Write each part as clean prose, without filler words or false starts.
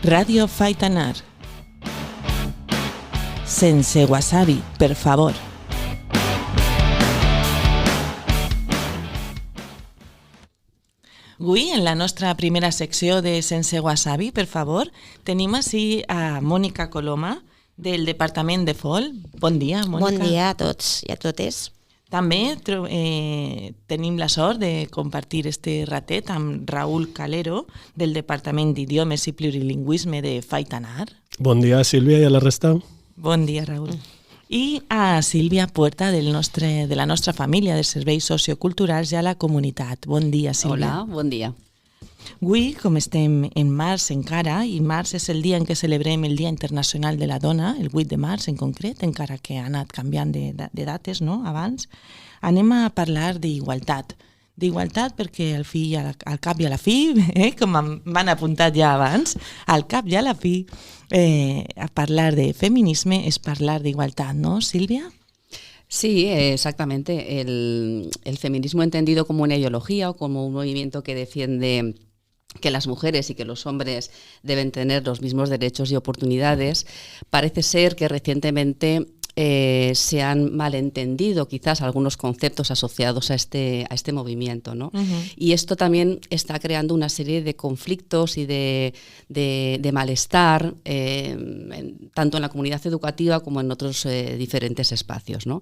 Ràdio Faitanar. Sense wasabi, per favor. Avui, en la nostra primera secció de Sense wasabi, per favor, tenim així a Mònica Coloma, del Departament de FOL. Bon dia, Mònica. Bon dia a tots i a totes. També tenim la sort de compartir este ratet amb Raúl Calero, del Departament d'Idiomes i Plurilingüisme de Faitanar. Bon dia, Sílvia, i a la resta. Bon dia, Raúl. I a Sílvia Puerta, de la nostra família de serveis socioculturals i a la comunitat. Bon dia, Sílvia. Hola, bon dia. Avui, com estem en març encara, i març és el dia en què celebrem el Dia Internacional de la Dona, el 8 de març en concret, encara que ha anat canviant de dates, no?, abans, anem a parlar d'igualtat. D'igualtat perquè al cap i a la fi, com m'han apuntat ja abans, al cap i a la fi, a parlar de feminisme és parlar d'igualtat, ¿no, Sílvia? Sí, exactamente. El feminismo entendido como una ideología o como un movimiento que defiende que las mujeres y que los hombres deben tener los mismos derechos y oportunidades, parece ser que recientemente se han malentendido quizás algunos conceptos asociados a este movimiento, ¿no? Uh-huh. Y esto también está creando una serie de conflictos y de malestar, tanto en la comunidad educativa como en otros diferentes espacios, ¿no?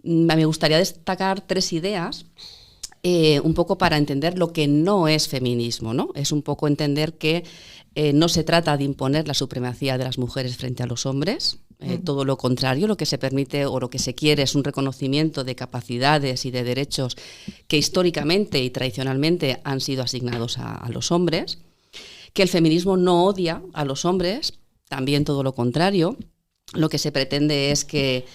Me gustaría destacar 3 ideas. Un poco para entender lo que no es feminismo, ¿no? Es un poco entender que no se trata de imponer la supremacía de las mujeres frente a los hombres, todo lo contrario, lo que se permite o lo que se quiere es un reconocimiento de capacidades y de derechos que históricamente y tradicionalmente han sido asignados a los hombres, que el feminismo no odia a los hombres, también todo lo contrario. Lo que se pretende es que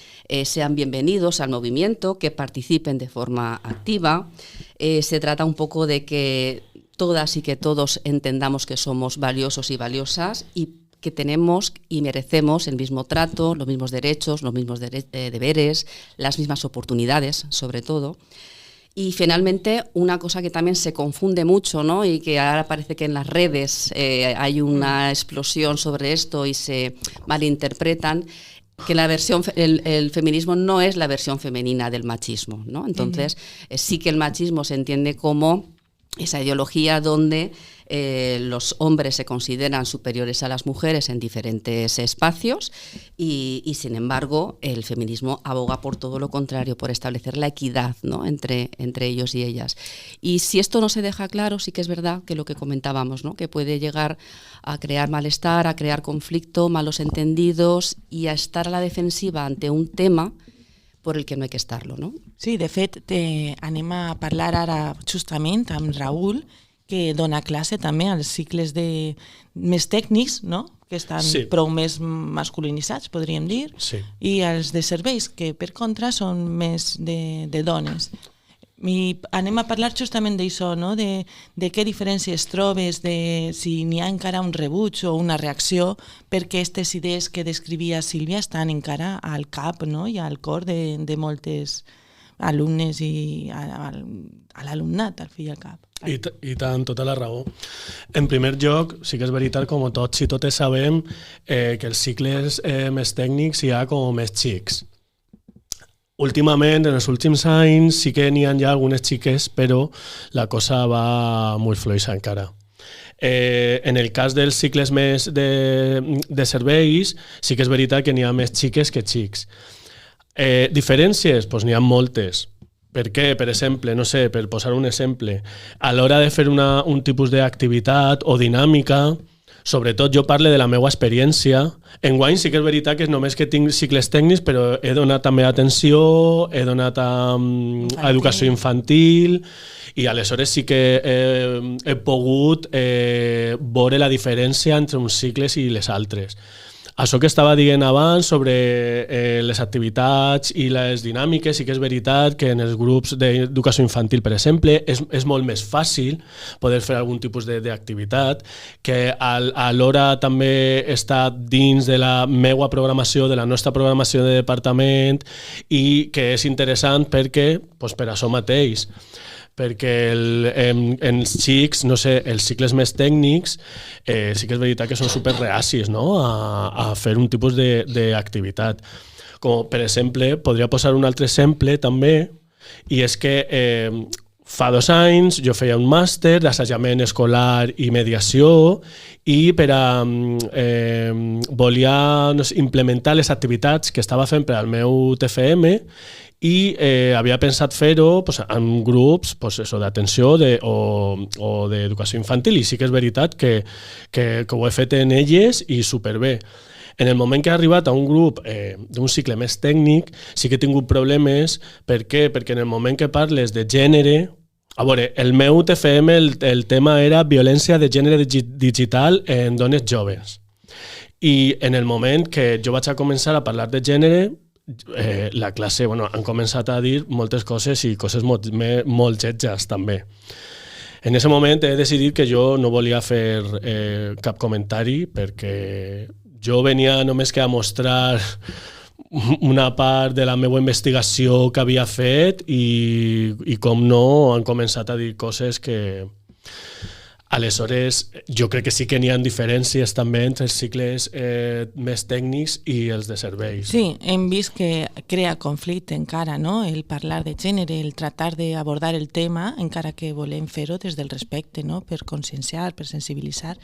sean bienvenidos al movimiento, que participen de forma activa. Se trata un poco de que todas y que todos entendamos que somos valiosos y valiosas y que tenemos y merecemos el mismo trato, los mismos derechos, los mismos deberes, las mismas oportunidades, sobre todo. Y finalmente, una cosa que también se confunde mucho, ¿no?, y que ahora parece que en las redes hay una explosión sobre esto y se malinterpretan, que el feminismo no es la versión femenina del machismo, ¿no? Entonces, sí que el machismo se entiende como esa ideología donde los hombres se consideran superiores a las mujeres en diferentes espacios y sin embargo el feminismo aboga por todo lo contrario, por establecer la equidad, ¿no?, entre ellos y ellas. Y si esto no se deja claro, sí que es verdad que lo que comentábamos, ¿no?, que puede llegar a crear malestar, a crear conflicto, malos entendidos y a estar a la defensiva ante un tema por el que no hay que estarlo, no? Sí, de fet, anem a parlar ara justament amb Raúl, que dona classe també als cicles més tècnics, no?, que estan prou més masculinitzats, podríem dir, i els de serveis, que per contra són més de dones. I anem a parlar justament d'això, no?, de què diferències trobes, de si n'hi ha encara un rebuig o una reacció, perquè aquestes idees que descrivia Sílvia estan encara al cap, no?, i al cor de moltes alumnes i a l'alumnat, al fi i al cap. I tant, tota la raó. En primer lloc, sí que és veritat, com tots i totes sabem, que els cicles més tècnics hi ha com més xics. Últimament, en els últims anys, sí que n'hi ha ja algunes xiques, però la cosa va molt fluixa encara. En el cas dels cicles més de serveis, sí que és veritat que n'hi ha més xiques que xics. Diferències? Doncs n'hi ha moltes. Per què? Per exemple, no sé, per posar un exemple, a l'hora de fer un tipus d'activitat o dinàmica, sobretot jo parlo de la meva experiència. Enguany sí que és veritat que només que tinc cicles tècnics, però he donat també atenció, he donat a educació infantil i aleshores sí que he pogut veure la diferència entre uns cicles i les altres. Això que estava dient abans sobre les activitats i les dinàmiques, sí que és veritat que en els grups d'educació infantil, per exemple, és molt més fàcil poder fer algun tipus d'activitat que a l'hora també està dins de la meva programació, de la nostra programació de departament i que és interessant perquè, per això mateix, perquè en xics, no sé, els cicles més tècnics sí que és veritat que són super reacis, no? a fer un tipus d'activitat. Com, per exemple, podria posar un altre exemple també, i és que fa 2 anys jo feia un màster d'assajament escolar i mediació i per a volia implementar les activitats que estava fent per al meu TFM i havia pensat fer-ho en grups d'atenció o d'educació infantil, i sí que és veritat que ho he fet en elles i superbé. En el moment que he arribat a un grup d'un cicle més tècnic, sí que he tingut problemes. Per què? Perquè en el moment que parles de gènere... A veure, el meu TFM, el tema era violència de gènere digital en dones joves. I en el moment que jo vaig a començar a parlar de gènere, la classe han començat a dir moltes coses i coses molt lletges també. En aquest moment he decidit que jo no volia fer cap comentari perquè jo venia només que a mostrar una part de la meva investigació que havia fet i com no han començat a dir coses que aleshores jo crec que sí que n'hi ha diferències també entre els cicles més tècnics i els de serveis. Sí, hem vist que crea conflicte encara, no? El parlar de gènere, el tractar d'abordar el tema, encara que volem fer-ho des del respecte, no? Per conscienciar, per sensibilitzar.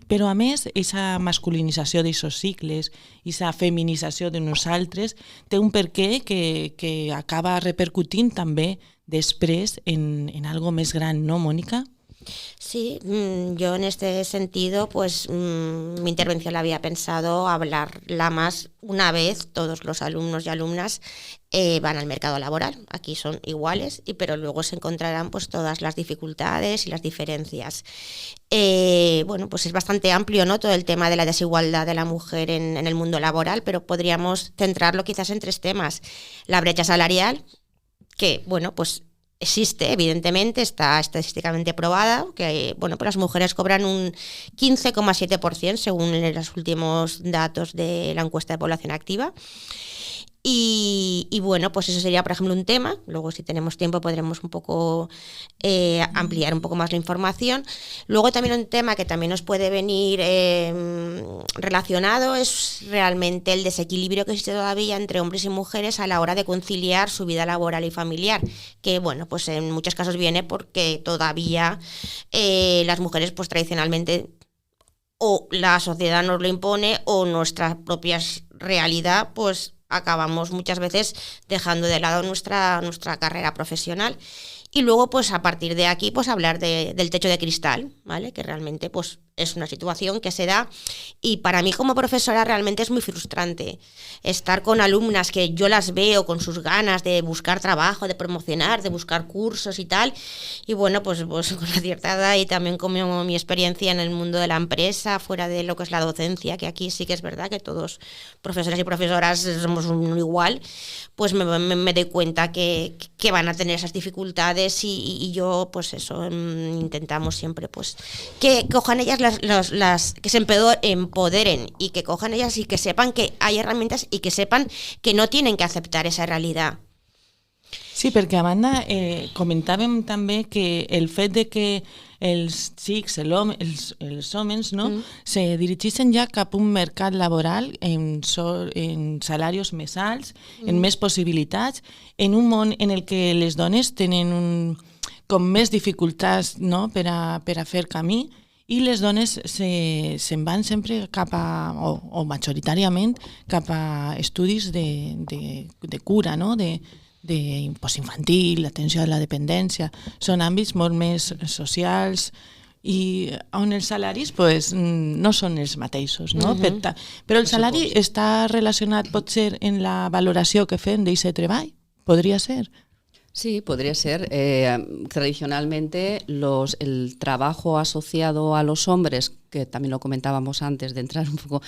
Però a més, aquesta masculinització d'aquests cicles, aquesta feminització de nosaltres, té un perquè que acaba repercutint també després en algo més gran, ¿no, Mónica? Sí, yo en este sentido, pues mi intervención la había pensado hablarla más una vez todos los alumnos y alumnas van al mercado laboral. Aquí son iguales, pero luego se encontrarán pues todas las dificultades y las diferencias. Bueno, pues es bastante amplio, ¿no? Todo el tema de la desigualdad de la mujer en el mundo laboral, pero podríamos centrarlo quizás en 3 temas. La brecha salarial, que, bueno, pues existe, evidentemente, está estadísticamente probada, que pues las mujeres cobran un 15,7% según los últimos datos de la encuesta de población activa. Y bueno, pues eso sería, por ejemplo, un tema. Luego, si tenemos tiempo, podremos un poco ampliar un poco más la información. Luego también un tema que también nos puede venir relacionado es realmente el desequilibrio que existe todavía entre hombres y mujeres a la hora de conciliar su vida laboral y familiar, que bueno, pues en muchos casos viene porque todavía las mujeres pues tradicionalmente o la sociedad nos lo impone o nuestra propia realidad pues acabamos muchas veces dejando de lado nuestra carrera profesional. Y luego, pues a partir de aquí, pues hablar del techo de cristal, ¿vale? Que realmente pues es una situación que se da y para mí como profesora realmente es muy frustrante estar con alumnas que yo las veo con sus ganas de buscar trabajo, de promocionar, de buscar cursos y tal, y bueno, pues con la cierta edad y también con mi experiencia en el mundo de la empresa, fuera de lo que es la docencia, que aquí sí que es verdad que todos profesores y profesoras somos igual, pues me doy cuenta que van a tener esas dificultades y yo pues eso, intentamos siempre pues que cojan ellas que se empoderen y que cojan ellas y que sepan que hay herramientas y que sepan que no tienen que aceptar esa realidad. Sí, perquè a banda comentàvem també que el fet de que els xics, els homes, no, se dirigeixen ja cap a un mercat laboral en salaris més alts, en més possibilitats, en un món en el que les dones tenen com més dificultats, no, per a fer camí, i les dones se'n van sempre cap a, o majoritàriament, cap a estudis de cura, no? de postinfantil, l'atenció a la dependència. Són àmbits molt més socials i on els salaris pues, no són els mateixos. No? Però el salari està relacionat potser en la valoració que fem d'aquest treball? Podria ser? Sí, podría ser. Tradicionalmente el trabajo asociado a los hombres, que también lo comentábamos antes de entrar un poco,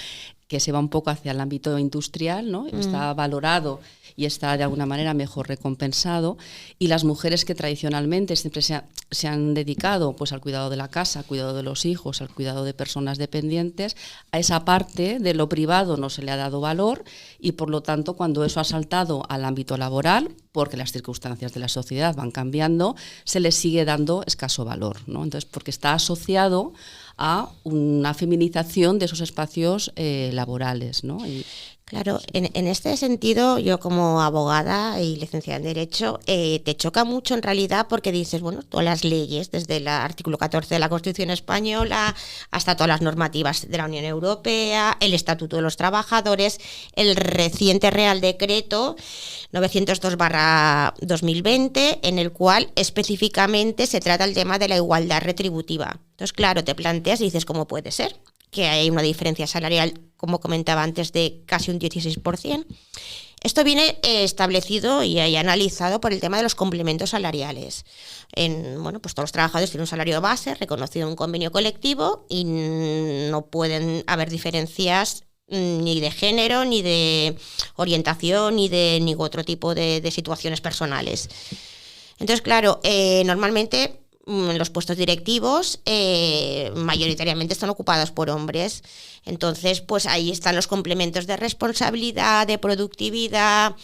que se va un poco hacia el ámbito industrial, ¿no? Está valorado y está de alguna manera mejor recompensado, y las mujeres que tradicionalmente siempre se han dedicado pues al cuidado de la casa, al cuidado de los hijos, al cuidado de personas dependientes, a esa parte de lo privado no se le ha dado valor, y por lo tanto cuando eso ha saltado al ámbito laboral, porque las circunstancias de la sociedad van cambiando, se le sigue dando escaso valor, ¿no? Entonces, porque está asociado a una feminización de esos espacios laborales, ¿no? Claro, en este sentido, yo como abogada y licenciada en Derecho, te choca mucho en realidad porque dices, bueno, todas las leyes, desde el artículo 14 de la Constitución Española hasta todas las normativas de la Unión Europea, el Estatuto de los Trabajadores, el reciente Real Decreto 902/2020, en el cual específicamente se trata el tema de la igualdad retributiva. Entonces, claro, te planteas y dices, ¿cómo puede ser que hay una diferencia salarial, como comentaba antes, de casi un 16%? Esto viene establecido y analizado por el tema de los complementos salariales. Bueno, pues todos los trabajadores tienen un salario base reconocido en un convenio colectivo y no pueden haber diferencias ni de género, ni de orientación, ni de ningún otro tipo de situaciones personales. Entonces, claro, normalmente los puestos directivos mayoritariamente están ocupados por hombres. Entonces, pues ahí están los complementos de responsabilidad, de productividad.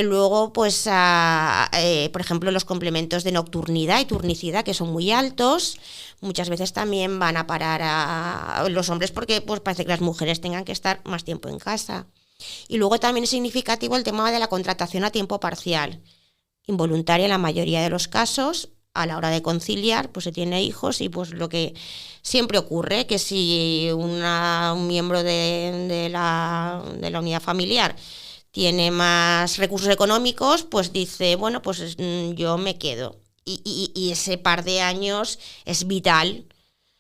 Luego, pues, por ejemplo, los complementos de nocturnidad y turnicidad, que son muy altos, muchas veces también van a parar a los hombres porque pues parece que las mujeres tengan que estar más tiempo en casa. Y luego también es significativo el tema de la contratación a tiempo parcial, involuntaria en la mayoría de los casos. A la hora de conciliar, pues se tiene hijos y pues lo que siempre ocurre, que si un miembro de la unidad familiar tiene más recursos económicos, pues dice, bueno, pues yo me quedo. Y ese par de años es vital,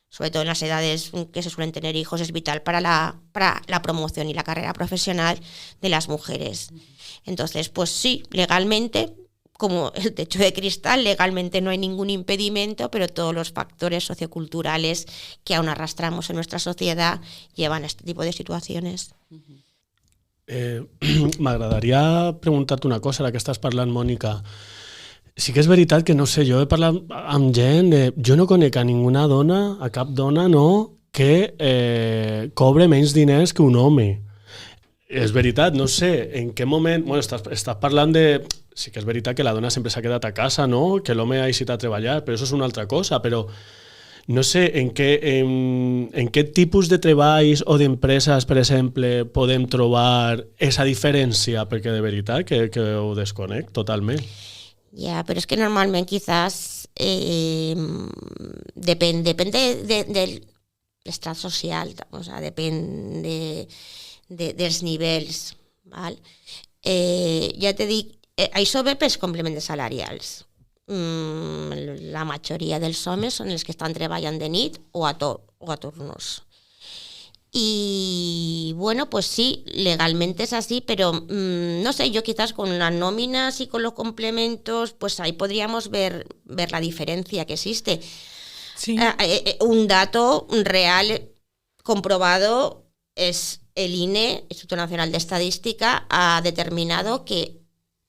sobre todo en las edades que se suelen tener hijos, es vital para la promoción y la carrera profesional de las mujeres. Entonces, pues sí, legalmente, como el techo de cristal, legalmente no hay ningún impedimento, pero todos los factores socioculturales que aún arrastramos en nuestra sociedad llevan a este tipo de situaciones. M'agradaria preguntar-te una cosa, ara que estàs parlant, Mònica. Sí que és veritat que, no sé, jo he parlat amb gent, jo no conec a ninguna dona, a cap dona, no, que cobre menys diners que un home. És veritat, no sé en què moment... Bueno, estàs parlant de... Sí que és veritat que la dona sempre s'ha quedat a casa, no? Que l'home ha eixit a treballar, però això és una altra cosa. Però no sé en què tipus de treballs o d'empreses, per exemple, podem trobar esa diferència, perquè de veritat que ho desconec totalment. Ya, pero es que normalmente quizás depende del estrato social, o sea, depende dels nivells, val? Ja te dic, això ve pels complements salarials. La majoria dels homes són els que estan treballant de nit o a turnos. Y bueno, pues sí, legalmente es así, pero no sé, yo quizás con las nóminas y con los complementos, pues ahí podríamos ver la diferencia que existe. Sí. Un dato real comprobado es el INE, Instituto Nacional de Estadística, ha determinado que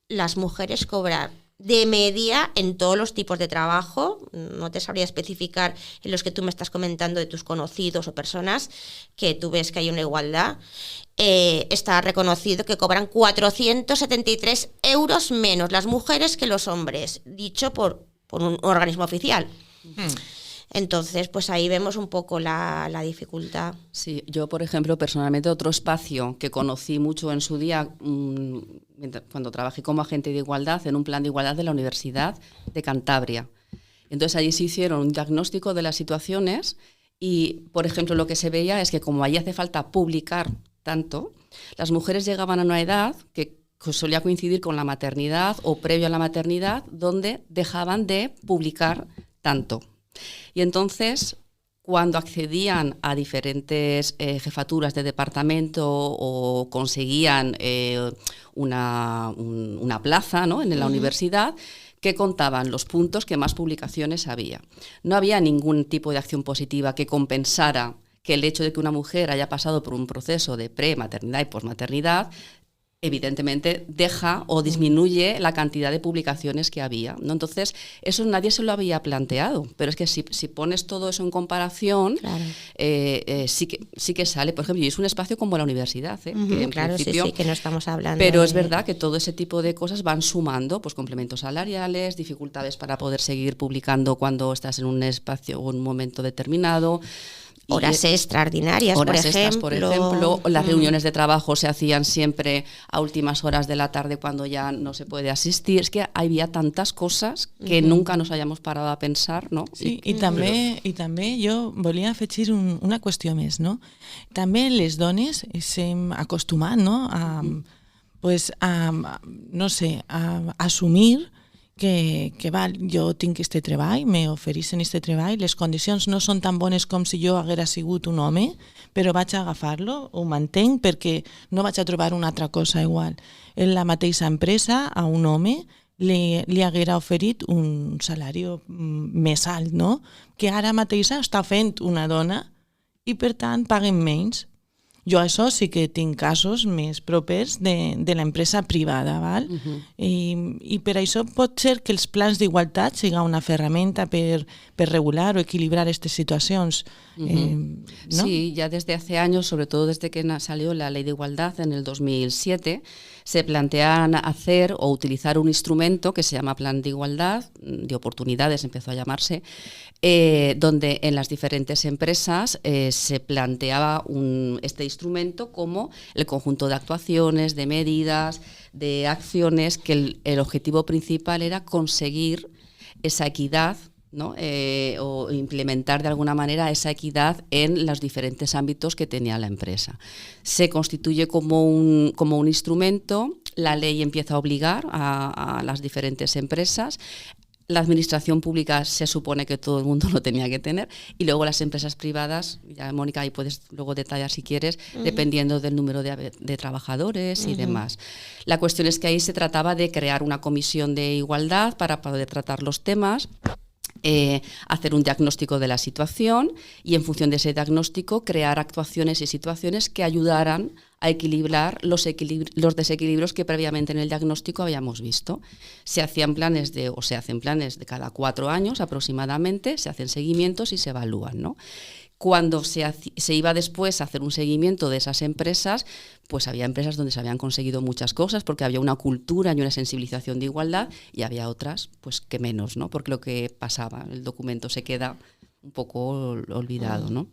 las mujeres cobran de media en todos los tipos de trabajo, no te sabría especificar en los que tú me estás comentando de tus conocidos o personas que tú ves que hay una igualdad, está reconocido que cobran 473 euros menos las mujeres que los hombres, dicho por un organismo oficial. Entonces, pues ahí vemos un poco la dificultad. Sí, yo, por ejemplo, personalmente, otro espacio que conocí mucho en su día, cuando trabajé como agente de igualdad, en un plan de igualdad de la Universidad de Cantabria. Entonces, allí se hicieron un diagnóstico de las situaciones y, por ejemplo, lo que se veía es que como allí hace falta publicar tanto, las mujeres llegaban a una edad que solía coincidir con la maternidad o previo a la maternidad, donde dejaban de publicar tanto. Y entonces, cuando accedían a diferentes jefaturas de departamento o conseguían una plaza, ¿no?, en la universidad, que contaban los puntos que más publicaciones había. No había ningún tipo de acción positiva que compensara que el hecho de que una mujer haya pasado por un proceso de prematernidad y posmaternidad evidentemente deja o disminuye la cantidad de publicaciones que había, ¿no? Entonces, eso nadie se lo había planteado, pero es que si pones todo eso en comparación, Claro. Sí que sale. Por ejemplo, y es un espacio como la universidad, que en Claro, principio, sí, que no estamos hablando. pero es verdad que todo ese tipo de cosas van sumando, pues complementos salariales, dificultades para poder seguir publicando cuando estás en un espacio o un momento determinado. Horas extraordinarias, por ejemplo. Las reuniones de trabajo se hacían siempre a últimas horas de la tarde cuando ya no se puede asistir. Es que había tantas cosas que nunca nos hayamos parado a pensar, no? Sí, i també jo volia afegir una qüestió més, no? També les dones s'hem acostumat, no? No sé, a assumir que val, jo tinc este treball, m'ofereixen este treball, les condicions no són tan bones com si jo haguera sigut un home, però vaig a agafar-lo, ho mantenc perquè no vaig a trobar una altra cosa igual. En la mateixa empresa, a un home li haguera oferit un salari més alt, no? Que ara mateixa està fent una dona i per tant paguen menys. Jo això sí que tinc casos més propers de l'empresa privada, val? I per això pot ser que els plans d'igualtat siga una ferramenta per regular o equilibrar estas situacions. ¿No? Sí, ya desde hace años, sobre todo desde que salió la Ley de Igualdad en el 2007, se plantean hacer o utilizar un instrumento que se llama Plan de Igualdad, de Oportunidades empezó a llamarse, donde en las diferentes empresas se planteaba este instrumento como el conjunto de actuaciones, de medidas, de acciones, que el objetivo principal era conseguir esa equidad, ¿no? O implementar de alguna manera esa equidad en los diferentes ámbitos que tenía la empresa. Se constituye como un instrumento, la ley empieza a obligar a las diferentes empresas. La administración pública se supone que todo el mundo lo tenía que tener, y luego las empresas privadas, ya Mónica, ahí puedes luego detallar si quieres, dependiendo del número de trabajadores y demás. La cuestión es que ahí se trataba de crear una comisión de igualdad para poder tratar los temas, hacer un diagnóstico de la situación y en función de ese diagnóstico crear actuaciones y situaciones que ayudaran a equilibrar los desequilibrios que previamente en el diagnóstico habíamos visto. Se hacen planes de cada 4 años aproximadamente, se hacen seguimientos y se evalúan, ¿no? Cuando se iba después a hacer un seguimiento de esas empresas, pues había empresas donde se habían conseguido muchas cosas porque había una cultura y una sensibilización de igualdad, y había otras pues que menos, ¿no? Porque lo que pasaba, el documento se queda un poco olvidado, ¿no?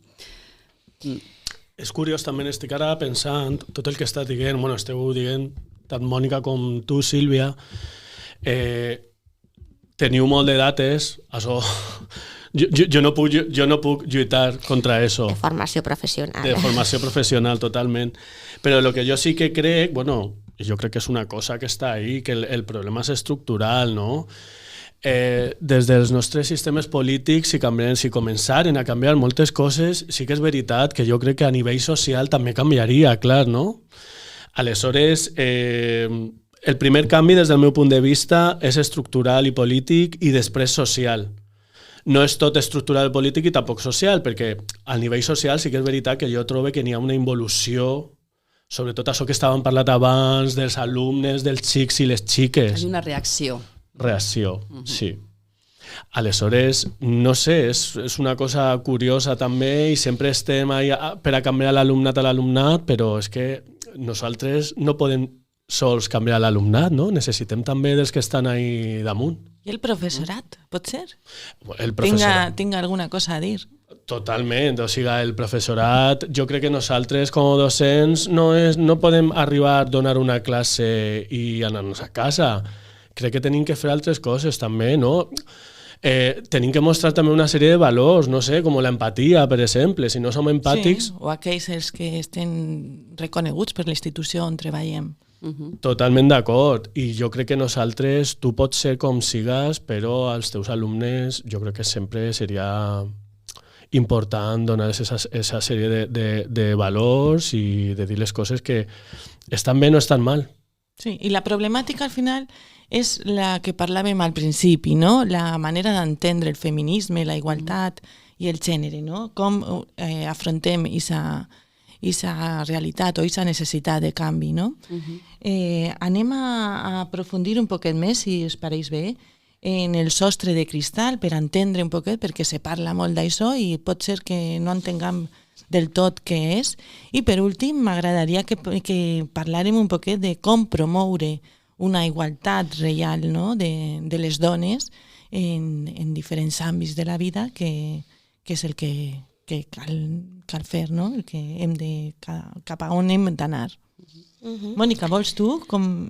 És curiós també, estic ara pensant, tot el que estàs dient, bueno, esteu dient, tant Mònica com tu, Sílvia, teniu molt de dates, això... Jo no puc lluitar contra eso. De formació professional. De formació professional, totalment. Però el que jo sí que crec, bueno, jo crec que és una cosa que està ahí, que el problema és estructural, no? Des dels nostres sistemes polítics, si començaren a canviar moltes coses, sí que és veritat que jo crec que a nivell social també canviaria, clar, no? Aleshores, el primer canvi des del meu punt de vista és estructural i polític i després social. No és tot estructural polític i tampoc social, perquè al nivell social sí que és veritat que jo trobo que n'hi ha una involució, sobretot això que estàvem parlant abans, dels alumnes, dels xics i les xiques. Hay una reacció. Reacció, sí. Aleshores, no sé, és una cosa curiosa també, i sempre estem ahí per a canviar l'alumnat, però és que nosaltres no podem sols canviar l'alumnat, no? Necessitem també dels que estan ahí damunt. I el professorat, pot ser? El professorat. Tinga alguna cosa a dir. Totalment, o sigui, el professorat, jo crec que nosaltres com a docents no podem arribar a donar una classe i anar-nos a casa. Crec que tenim que fer altres coses també, no? Tenim que mostrar també una sèrie de valors, no sé, com l'empatia, per exemple. Si no som empàtics... Sí, o aquells que estem reconeguts per la institució on treballem. Totalment d'acord, i jo crec que nosaltres, tu pots ser com sigues, però als teus alumnes jo crec que sempre seria important donar esa sèrie de valors i de dir les coses que estan bé o no estan mal. Sí, i la problemàtica al final és la que parlàvem al principi, no? La manera d'entendre el feminisme, la igualtat i el gènere, no? Com afrontem aquesta realitat o aquesta necessitat de canvi, no? Anem a aprofundir un poquet més, si us pareix bé, en el sostre de cristal per entendre un poquet, perquè se parla molt d'això i pot ser que no entenguem del tot què és. I per últim, m'agradaria que parlàrem un poquet de com promoure una igualtat real, no? de les dones en diferents àmbits de la vida, que és el que cal fer, no? El que hem de, cap a on hem d'anar. Mònica, vols tu?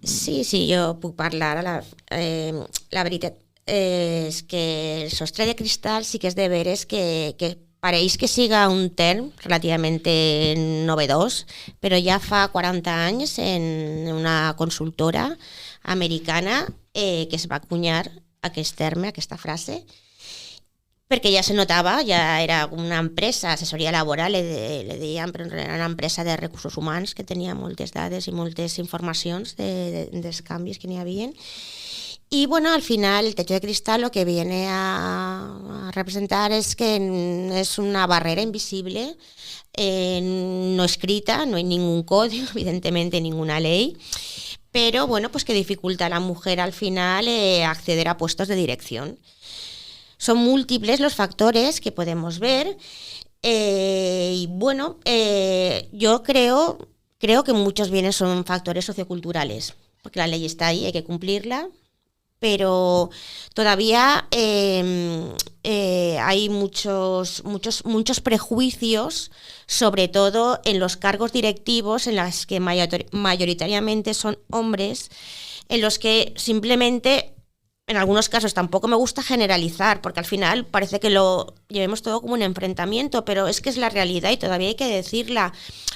Sí, jo puc parlar. La veritat és que el sostre de cristal sí que és de veres que pareix que siga un term relativament novedós, però ja fa 40 anys en una consultora americana que es va acunyar aquest terme, aquesta frase, perquè ja se notava, ja era una empresa, assessoria laboral, le deien, però era una empresa de recursos humans que tenia moltes dades i moltes informacions dels canvis que n'hi havia. Y bueno, al final el techo de cristal lo que viene a representar es que es una barrera invisible, no escrita, no hay ningún código, evidentemente ninguna ley, pero bueno, pues que dificulta a la mujer al final acceder a puestos de dirección. Son múltiples los factores que podemos ver y bueno, yo creo que muchos bienes son factores socioculturales, porque la ley está ahí, hay que cumplirla, pero todavía hay muchos prejuicios, sobre todo en los cargos directivos, en los que mayoritariamente son hombres, en los que simplemente, en algunos casos tampoco me gusta generalizar, porque al final parece que lo llevemos todo como un enfrentamiento, pero es que es la realidad y todavía hay que decirla.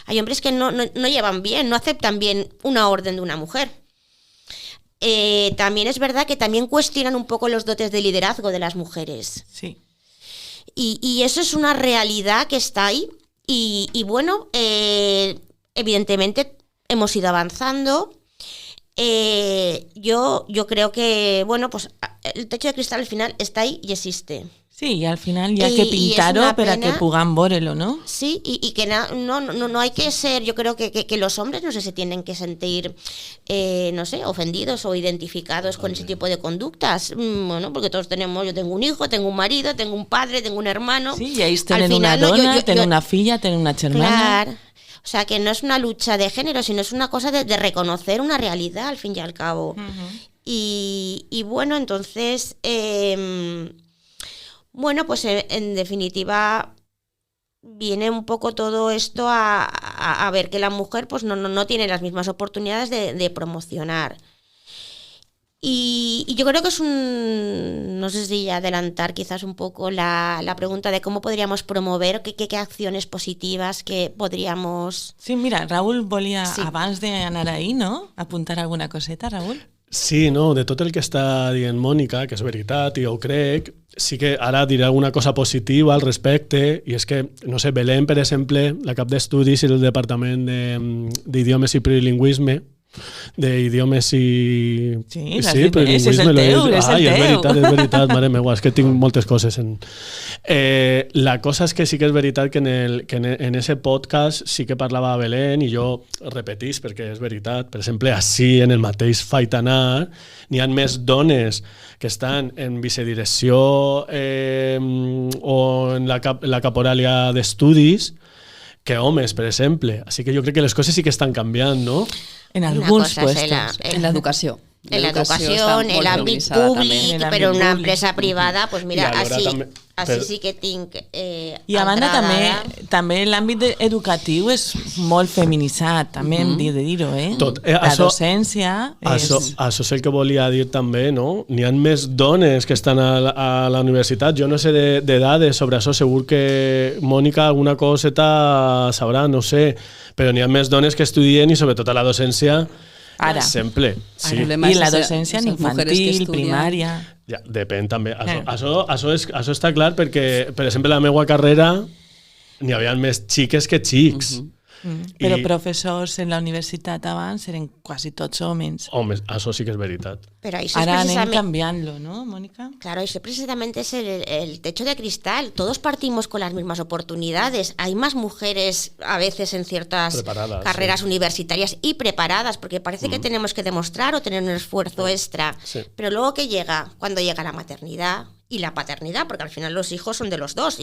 Hay hombres que no llevan bien, no aceptan bien una orden de una mujer. También es verdad que también cuestionan un poco los dotes de liderazgo de las mujeres. Sí. Y eso es una realidad que está ahí. Y bueno, evidentemente hemos ido avanzando. Yo creo que, bueno, pues el techo de cristal al final está ahí y existe. Sí, y al final ya que pintar-ho per a que puguem veure-lo, ¿no? Sí, y que no hay que ser, yo creo que los hombres no sé se tienen que sentir, no sé, ofendidos o identificados con ese tipo de conductas. Bueno, porque todos tenemos, yo tengo un hijo, tengo un marido, tengo un padre, tengo un hermano. Sí, y ells tenen una dona, tenen una filla, tenen una germana. Claro. O sea, que no es una lucha de género, sino es una cosa de reconocer una realidad, al fin y al cabo. Y bueno, entonces, bueno, pues en definitiva viene un poco todo esto a ver que la mujer pues no tiene las mismas oportunidades de promocionar. Y yo creo que es no sé si adelantar quizás un poco la pregunta de cómo podríamos promover, qué acciones positivas que podríamos... Sí, mira, Raúl volia, abans d'anar ahí, no? Apuntar alguna coseta, Raúl? Sí, no, de tot el que està dient Mònica, que és veritat, i jo ho crec, sí que ara diré alguna cosa positiva al respecte, i és que, no sé, Belén, per exemple, la cap d'estudis i el departament d'idiomes i plurilingüisme, d'idiomes i... Sí, és el teu, és el teu. És veritat, mare meva, és que tinc moltes coses. La cosa és que sí que és veritat que en ese podcast sí que parlava Belén i jo repetís perquè és veritat. Per exemple, així, en el mateix Faitanar, n'hi ha més dones que estan en vicedirecció o en la caporàlia d'estudis que homes, per exemple. Així que jo crec que les coses sí que estan canviant, no? En alguns puestos. En l'educació. En la educación, en el àmbit públic, però en una empresa privada, pues mira, així sí que tinc I a banda també l'àmbit educatiu és molt feminitzat, també hem de dir-ho, la docència és... Això és el que volia dir també, no? N'hi ha més dones que estan a la universitat. Jo no sé de dades sobre això, segur que Mònica alguna coseta sabrà, no sé, però n'hi ha més dones que estudien i sobretot a la docència. Ara. Sempre. Sí. I la docència en infantil, primària... Ja, depèn també. Això està clar perquè, per exemple, la meva carrera n'hi havia més xiques que xics. Però professors en la universitat abans eren quasi tots homes. Homes, això sí que és veritat. Pero ahí Ahora anem cambiando, ¿no, Mónica? Claro, eso precisamente es el techo de cristal. Todos partimos con las mismas oportunidades. Hay más mujeres a veces en ciertas carreras universitarias y preparadas, porque parece que tenemos que demostrar o tener un esfuerzo extra. Sí. Pero luego, ¿qué llega? Cuando llega la maternidad y la paternidad, porque al final los hijos son de los dos.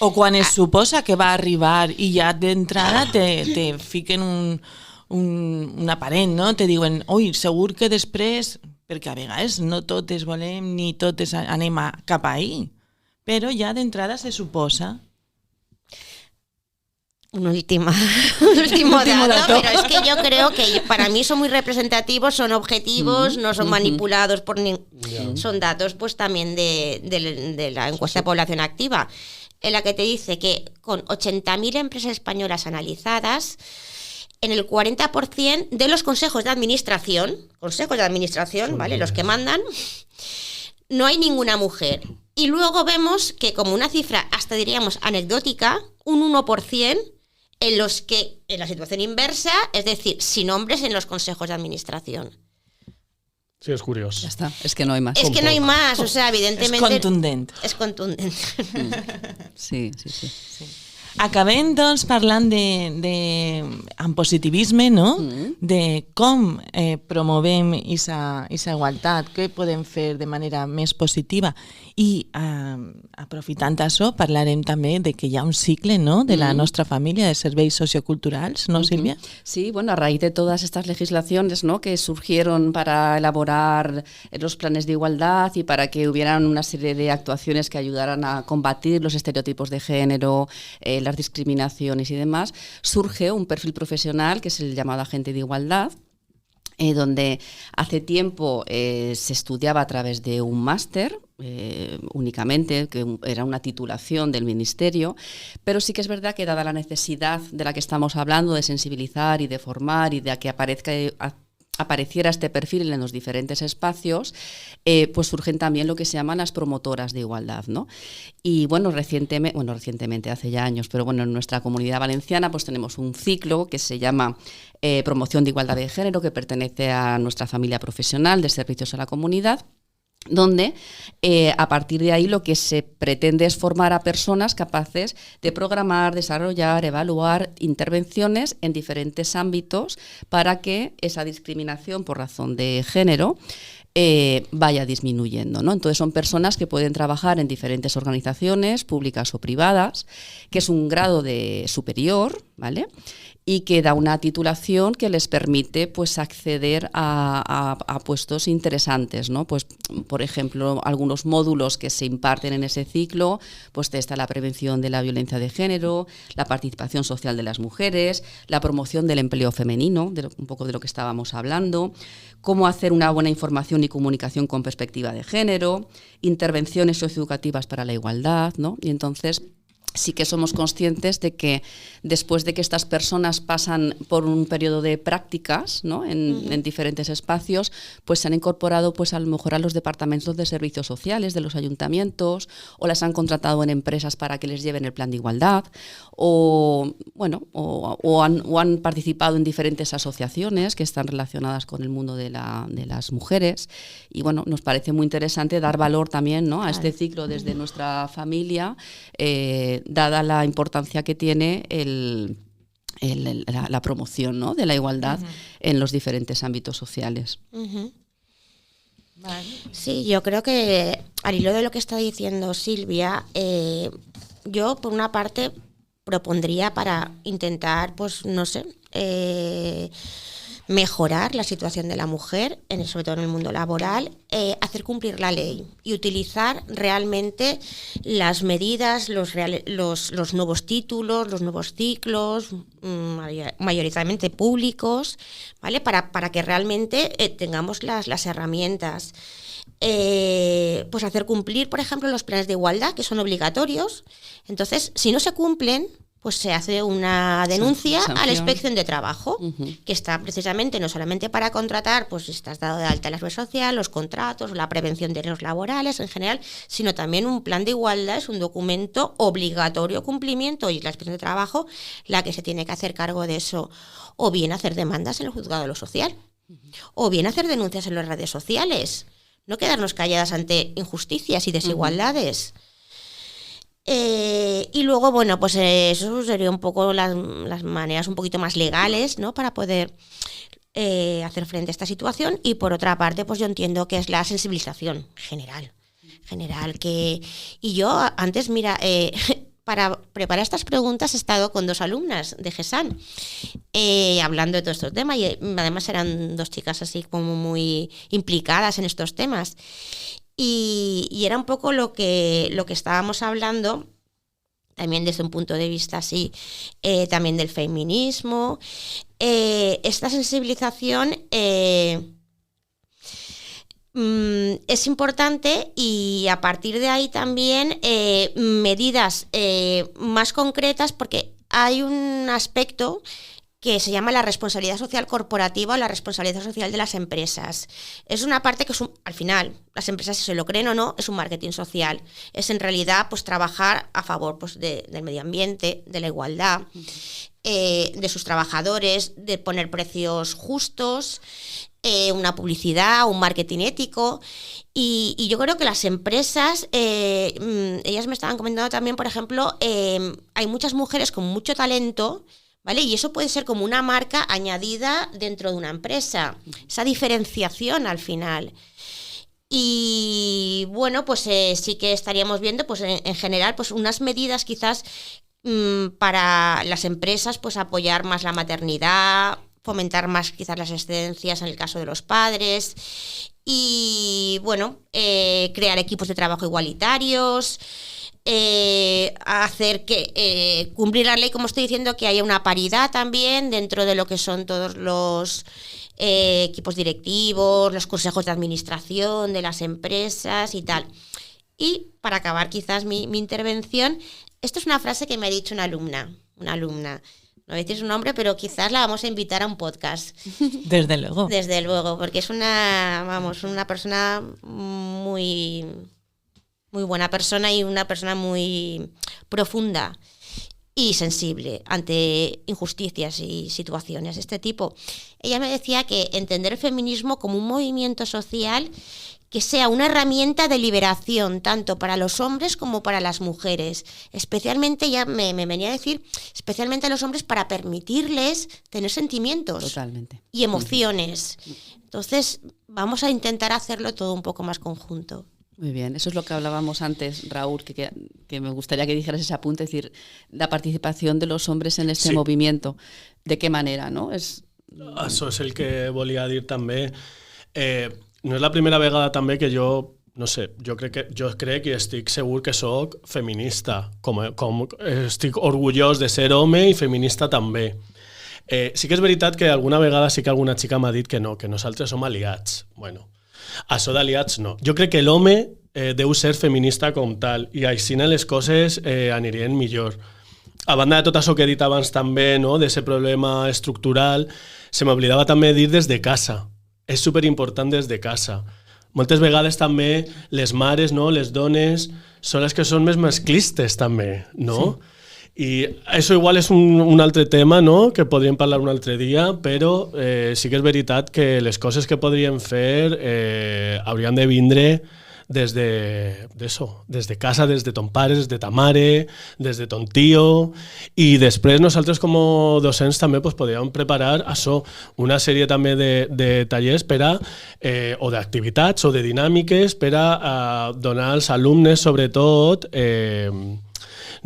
O quan es suposa que va a arribar i ja d'entrada te fiquen una parent, no? Te diuen, ui, segur que després, perquè a vegades no totes volem ni totes anem cap ahí, però ja d'entrada se suposa. Un último dato, pero es que yo creo que para mí son muy representativos, son objetivos, no son manipulados por son datos pues también de la encuesta de población activa, en la que te dice que con 80.000 empresas españolas analizadas, en el 40% de los consejos de administración, ¿vale? Los que mandan, no hay ninguna mujer. Y luego vemos que como una cifra hasta diríamos anecdótica, un 1% en los que, en la situación inversa, es decir, sin hombres en los consejos de administración. Sí, es curioso. Ya está, es que no hay más. Es que no hay más, o sea, evidentemente... És contundent. Sí. Acabem, doncs, parlant amb positivisme, no? De com promovem aquesta igualtat, què podem fer de manera més positiva. I aprofitant això, parlarem també de que hi ha un cicle, ¿no?, de la nostra família de serveis socioculturals, ¿no, Silvia? Sí, bueno, a raíz de todas estas legislaciones, ¿no?, que surgieron para elaborar los planes de igualdad y para que hubieran una serie de actuaciones que ayudaran a combatir los estereotipos de género, las discriminaciones y demás, surge un perfil profesional que es el llamado agente de igualdad, donde hace tiempo se estudiaba a través de un máster únicamente, que era una titulación del Ministerio, pero sí que es verdad que dada la necesidad de la que estamos hablando, de sensibilizar y de formar y de que apareciera este perfil en los diferentes espacios, pues surgen también lo que se llaman las promotoras de igualdad, ¿no? Y bueno, recientemente, hace ya años, pero bueno, en nuestra Comunidad Valenciana pues tenemos un ciclo que se llama Promoción de Igualdad de Género, que pertenece a nuestra familia profesional de servicios a la comunidad, donde a partir de ahí lo que se pretende es formar a personas capaces de programar, desarrollar, evaluar intervenciones en diferentes ámbitos para que esa discriminación por razón de género vaya disminuyendo, ¿no? Entonces son personas que pueden trabajar en diferentes organizaciones públicas o privadas, que es un grado de superior, ¿vale?, y que da una titulación que les permite pues acceder a puestos interesantes, ¿no? Pues, por ejemplo, algunos módulos que se imparten en ese ciclo, pues está la prevención de la violencia de género, la participación social de las mujeres, la promoción del empleo femenino, un poco de lo que estábamos hablando, cómo hacer una buena información y comunicación con perspectiva de género, intervenciones socioeducativas para la igualdad, ¿no? Y entonces sí que somos conscientes de que después de que estas personas pasan por un periodo de prácticas, ¿no?, en diferentes espacios, pues se han incorporado pues a lo mejor a los departamentos de servicios sociales de los ayuntamientos, o las han contratado en empresas para que les lleven el plan de igualdad, o han participado en diferentes asociaciones que están relacionadas con el mundo de las mujeres. Y bueno, nos parece muy interesante dar valor también, ¿no?, a este ciclo desde nuestra familia, dada la importancia que tiene la promoción, ¿no?, de la igualdad en los diferentes ámbitos sociales. Vale. Sí, yo creo que al hilo de lo que está diciendo Silvia, yo por una parte propondría para intentar, pues no sé, mejorar la situación de la mujer, sobre todo en el mundo laboral, hacer cumplir la ley y utilizar realmente las medidas, los nuevos títulos, los nuevos ciclos, mayoritariamente públicos, ¿vale? Para que realmente tengamos las herramientas. Pues hacer cumplir, por ejemplo, los planes de igualdad, que son obligatorios. Entonces, si no se cumplen, pues se hace una denuncia a la Inspección de Trabajo, que está precisamente no solamente para contratar, pues estás dado de alta en la seguridad social, los contratos, la prevención de riesgos laborales en general, sino también un plan de igualdad, es un documento obligatorio cumplimiento y la Inspección de Trabajo la que se tiene que hacer cargo de eso, o bien hacer demandas en el juzgado de lo social, o bien hacer denuncias en las redes sociales, no quedarnos calladas ante injusticias y desigualdades. Y luego, bueno, pues eso sería un poco las maneras un poquito más legales, ¿no?, para poder hacer frente a esta situación. Y por otra parte, pues yo entiendo que es la sensibilización general, que... Y yo antes, mira, para preparar estas preguntas he estado con 2 alumnas de GESAN hablando de todos estos temas, y además eran 2 chicas así como muy implicadas en estos temas. Y era un poco lo que estábamos hablando, también desde un punto de vista así, también del feminismo. Esta sensibilización es importante, y a partir de ahí también medidas más concretas, porque hay un aspecto que se llama la responsabilidad social corporativa o la responsabilidad social de las empresas. Es una parte que al final, las empresas, si se lo creen o no, es un marketing social. Es en realidad pues trabajar a favor pues, del medio ambiente, de la igualdad, de sus trabajadores, de poner precios justos, una publicidad, un marketing ético. Y yo creo que las empresas, ellas me estaban comentando también, por ejemplo, hay muchas mujeres con mucho talento, ¿vale? Y eso puede ser como una marca añadida dentro de una empresa, esa diferenciación al final. Y bueno, pues sí que estaríamos viendo, pues en general, pues unas medidas quizás para las empresas, pues apoyar más la maternidad, fomentar más quizás las excedencias en el caso de los padres, y bueno, crear equipos de trabajo igualitarios, hacer que cumplir la ley, como estoy diciendo, que haya una paridad también dentro de lo que son todos los equipos directivos, los consejos de administración de las empresas y tal. Y para acabar quizás mi intervención, esto es una frase que me ha dicho una alumna, no voy a decir su nombre, pero quizás la vamos a invitar a un podcast. Desde luego. Desde luego, porque es una persona muy buena persona, y una persona muy profunda y sensible ante injusticias y situaciones de este tipo. Ella me decía que entender el feminismo como un movimiento social que sea una herramienta de liberación tanto para los hombres como para las mujeres, especialmente, ya me venía a decir, especialmente a los hombres, para permitirles tener sentimientos. Totalmente. Y emociones. Entonces vamos a intentar hacerlo todo un poco más conjunto. Muy bien, eso es lo que hablábamos antes, Raúl, que me gustaría que dijeras ese apunte, es decir, la participación de los hombres en este movimiento. ¿De qué manera, no? Això és el que volia dir també. No és la primera vegada també que jo, no sé, jo crec i estic segur que sóc feminista, com estic orgullós de ser home i feminista també. Sí que és veritat que alguna vegada sí que alguna xica m'ha dit que no, que nosaltres som aliats. Bueno, això d'aliats no. Jo crec que l'home deu ser feminista com tal, i així les coses anirien millor. A banda de tot això que he dit abans també, no, d'aquest problema estructural, se m'oblidava també dir des de casa. És superimportant des de casa. Moltes vegades també les mares, no, les dones, són les que són més masclistes també, no? Sí. I això igual és un altre tema, no?, que podríem parlar un altre dia, però sí que és veritat que les coses que podríem fer haurien de vindre des de casa, des de ton pare, des de ta mare, des de ton tio, i després nosaltres com a docents també podríem preparar això, una sèrie també de tallers per a, o d'activitats o de dinàmiques per a donar als alumnes, sobretot,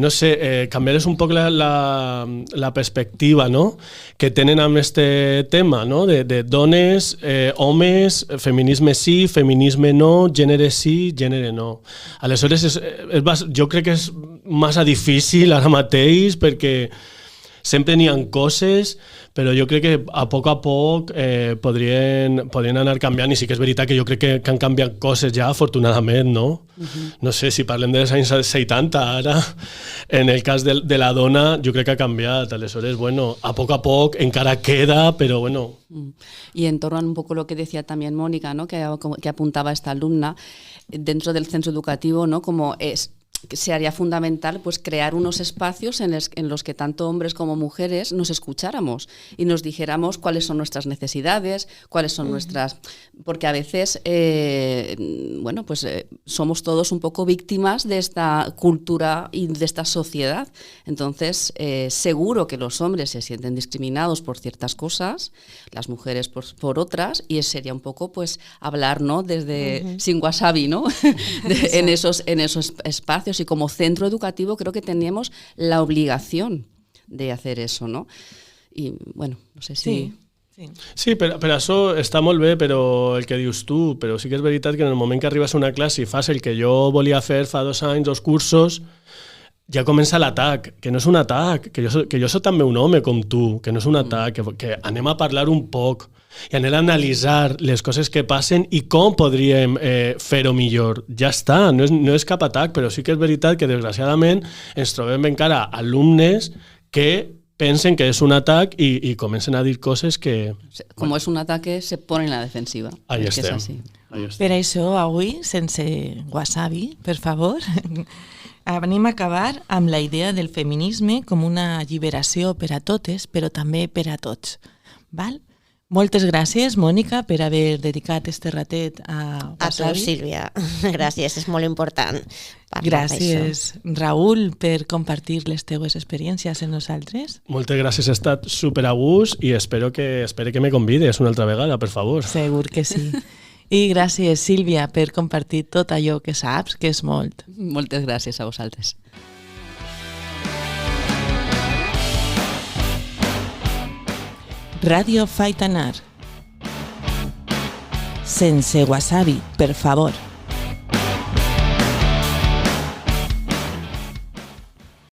no sé, canviar un poc la perspectiva, no?, que tenen amb este tema, no?, de dones, homes, feminisme sí, feminisme no, gènere sí, gènere no. Aleshores, jo crec que és massa difícil ara mateix perquè sempre n'hi ha coses, però jo crec que a poc podrien anar canviant, i sí que és veritat que jo crec que han canviat coses ja, afortunadament, no? No sé, si parlem dels anys 70, ara, en el cas de la dona, jo crec que ha canviat. Aleshores, bueno, a poc encara queda, pero bueno. Y en torno a un poco lo que decía también Mónica, ¿no? que apuntaba esta alumna, dentro del centro educativo, ¿no? Como se haría fundamental pues crear unos espacios en los que tanto hombres como mujeres nos escucháramos y nos dijéramos cuáles son nuestras necesidades, cuáles son nuestras... Porque a veces, somos todos un poco víctimas de esta cultura y de esta sociedad. Entonces, seguro que los hombres se sienten discriminados por ciertas cosas, las mujeres por otras, y sería un poco pues hablar, ¿no? Desde sin wasabi, ¿no? en esos espacios. Y como centro educativo creo que teníamos la obligación de hacer eso, ¿no? Y bueno, no sé si... Sí, per això està molt bé, però el que dius tu, però sí que és veritat que en el moment que arribes a una classe i fas el que jo volia fer fa 2 anys, 2 cursos, ja comença l'atac, que no és un atac, que jo soc també un home com tu, que no és un atac, que anem a parlar un poc i anem a analitzar les coses que passen i com podríem fer-ho millor. Ja està, no és cap atac, però sí que és veritat que desgraciadament ens trobem encara alumnes que pensen que és un atac i comencen a dir coses que... Com és un ataque, se ponen a la defensiva. Ahí estem. Per això, avui, sense wasabi, per favor, anem a acabar amb la idea del feminisme com una alliberació per a totes, però també per a tots. Val? Moltes gràcies, Mònica, per haver dedicat este ratet a wasabi. A tu, Sílvia. Gràcies, és molt important. Gràcies, Raül, per compartir les teues experiències amb nosaltres. Moltes gràcies, he estat super a gust i espero que me convides una altra vegada, per favor. Segur que sí. I gràcies, Sílvia, per compartir tot allò que saps, que és molt. Moltes gràcies a vosaltres. Ràdio Faitanar. Sense wasabi, per favor.